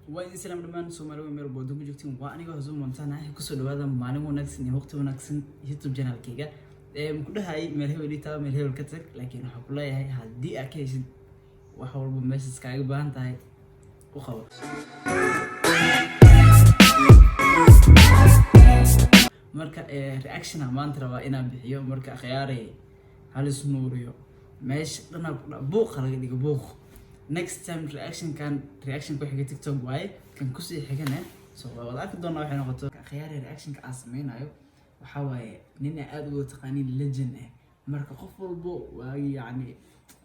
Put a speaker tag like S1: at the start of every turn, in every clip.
S1: وين إسلام دمان سومالي ومير بودو كجوتين وأنا جاهزون ممتعنا كسر هذا معلومة ونكسن وقت ونكسن يوتيوب channel كيجا ممكن ده هاي ملهي ودي تا ملهي الكتك لكن حقولها هاي هدي أكيد وحول بمسس كايو بان تاي وخلاص مركا reaction أمان ترى وإنا بحيو مركا خياري هل سنوريو ماش أنا بوق خلق ديك بوق next time reaction ku xigay TikTok way kan ku sii xigana soo wada arki doona waxay noqoto khiyaari reaction ka sameeynayo waxa waaye nin aad u taqaaniin legend ah marka qof walbo waa yaani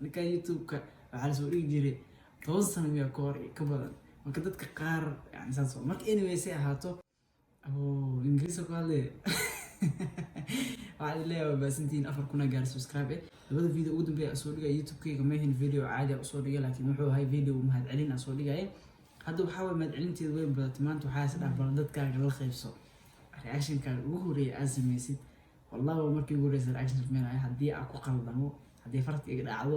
S1: ninka YouTube ka waxa la soo dhigi jiray 10 sano iyo koor ka badan marka dadka qaar yaani saas marka anyway si ahaato oo ingiriis ku hadlay waxaa leeyahay baasintiin 4,000 gaar subscribe labada video ugu dambeeyay soo dhigay YouTube kayga ma ahayn video caadi ah soo dhigay laakiin wuxuu ahay video mahad celin ah soo dhigay hadda waxa way mahad celinteedu way badatay maanta waxa is dhaafay dadkaaga la qaybso reaction ka ugu horeeyay aad sameeysid wallahi markii ugu horeeyay reaction sameeyay haddii aad ku qaldamo haddii farqi iga dhacdo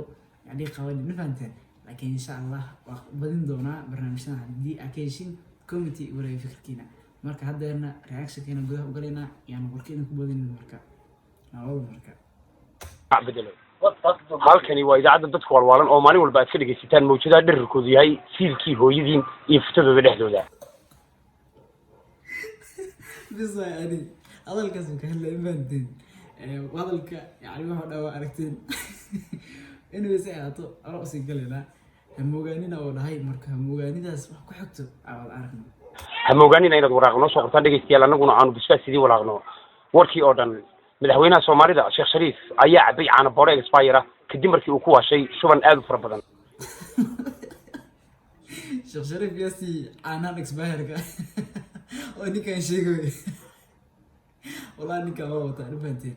S1: haddii qawadin ma fahanteen laakiin insha Allah waa badin doonaa barnaamijkan haddii aad ka heshin committee wareey fikirkiina marka haddeerna reaction keena gudaha u galeena yaan warkiina ku badin marka nabad marka
S2: bedelo halkani waa idaacada dadku walwaalan oo maalin walba aad ka dhageysataan mawjadaha dhererkoodu yahay siilkii hooyadiin iyo fitadooda dhexdooda
S1: bisay ani hadalkaas ka hadlay maadin hadalka yaani waxa dhawa aragteen inuu isaato aroosi galena hamogaanina oo dhahay marka hamogaanidaas wax ku xigto aad aragno
S2: hamogaanina inaad waraaqno soo qortaan dhageystayaal annaguna aanu bisbaas sidii walaaqno warkii oo dhan madaxweynaha Soomaalida Sheekh Shariif ayaa cabay caana boore expire kadib markii uu ku washay shuban aad u fara badan
S1: Sheekh Shariif yasi caana expire ka oo ninkan sheegay wallahi ninkan waa wata arfantii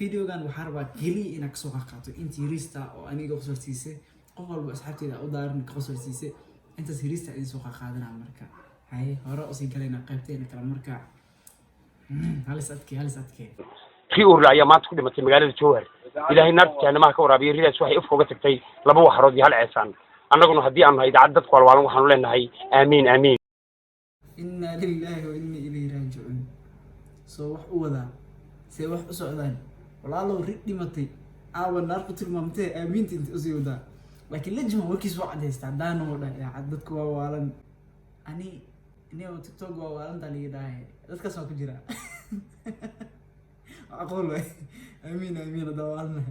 S1: videogan waxa rabaa kali inaad soo qaato intii rista oo aniga u sortiisay qof walba asxaabteeda u daarin ka sortiisay inta rista ay soo qaadana marka hay hore oo si galena qaybteena kala marka halis adkay
S2: kii uu raacay maanta ku dhimatay magaalada Jowhar ilaahay naarta jahanamaha ka waraabiyo ridaas waxay afka uga tagtay laba waxrood iyo hal ceesaan annaguna haddii aan nahay idaacad dadku walwaalan waxaanu leenahay aamiin aamiin
S1: inna lillahi wa inna ilayhi raaji'uun soo wax u wada see wax u socdaan walaalow rid dhimatay aawa naar ku tilmaamtay aamiinta inta u sii wada laakiin la jimo warkiis waa cadeystaa daan oo dhan dadku waa waalan ani inuu TikTok waa waalan taliyaday dadka soo ku jira أقول آمين دوالنا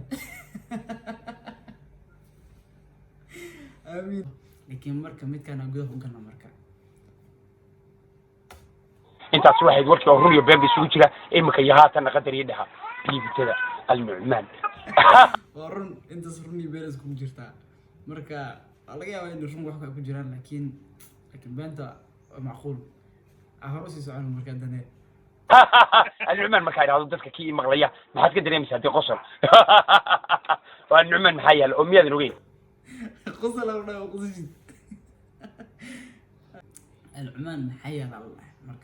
S1: آمين لكن مركب ميت كان أقوله وكنا مركب
S2: أنت واحد ورك أو رؤية بين بسويتها إما كيهات أنا قدر يدها بيجي كذا النعمان
S1: ورن أنت صرني بيرز كم جرتا مركب الله يا وين نشوف واحد كم جيران لكن بنت معقول أهرسي سؤال مركب دنيا
S2: النعمان ما كان هذا دتك كي مغلية ما حد قدر يمسح دي قصر والنعمان محيا الأمية ذنوين
S1: قصر ولا قصر النعمان محيا الله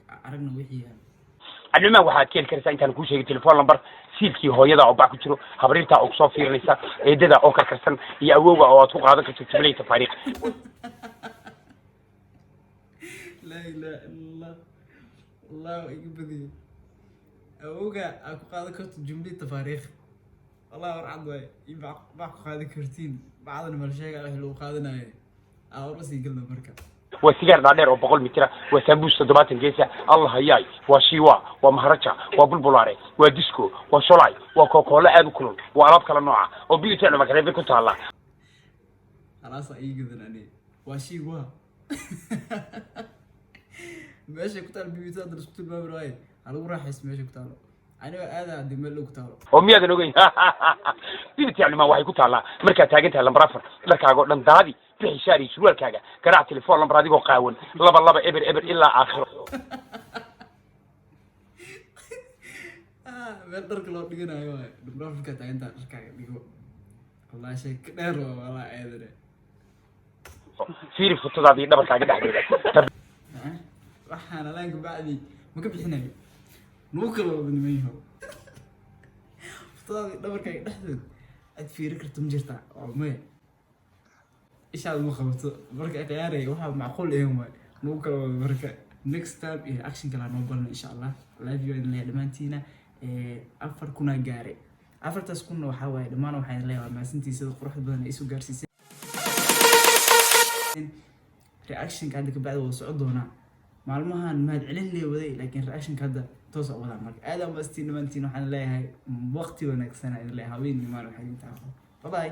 S1: عرقنا وحيا
S2: النعمان واحد كيل كرسا انت نكون شيء تليفون نمبر سيلكي هو يدا أو باكو جرو خبريتا أو صوفي رنسا يددا أو كرسن يأوغا أو أتوقع هذا كتب لي تفاريق
S1: لا إله إلا الله الله يقبضي أوجا أكو قاعدة كرت جملة تفاريخ الله ورعد واي يبقى قاعدة كرتين بعضنا مرشاق على هلو قاعدنا أورسي قلنا مركب
S2: وسيجار دادير أو بقول مترا وسامبوس صدمات الجيسة الله هياي وشيوا ومهرجة وبلبلاري وديسكو وشولاي وكوكولا أدو كلون وعرب كلا نوعه وبيوتي أنا ما كان يبيكون تعالى
S1: خلاص أيقظنا أنا وشيوا ماشي كنت على البيبي تقدر تكتب الباب راي على وراح اسمه ماشي كنت انا هذا عندي ملو كنت
S2: امي هذا نوغي بيبي يعني ما واحد كنت على marka taagantahay lambarafar dharkaaga oo dhan daadi bixi shaari surwaalkaaga garaac telefoon lambar adigoo qaawan laba eber ilaa aakhiro
S1: meel dharka loo dhiganayo lambarafka taagantahay dharkaaga dhigo wallahi shay ka dheer wallahi aadare
S2: fiiri fotodaadii dhabarkaaga dhexdeeda
S1: waxaan alaanka bacdi ma ka bixinayo nuu kala wadnimayho fotodaadii dhabarkaaga dhexdeed aad fiiri karto ma jirtaa oo maya ishaad ma qabato marka ciyaaraya waxaa macquul ahayn waay nagu kala wada marka next time iyo action kala noo balan insha Allah live yo in la dhamaantiina 4,000 gaaray 4,000 waxa waaye dhamaan waxaan leeyahay maasintiisa quruxda badan ay soo gaarsiisay reaction ka hadda ka bacda wuu socon doonaa maalmahan mahad celin leewaday laakiin reaction ka hadda toos u wada marka aad ama astiin dhamaantiin waxaan leeyahay waqti wanaagsan in la haween nimaan waxay intaa bye bye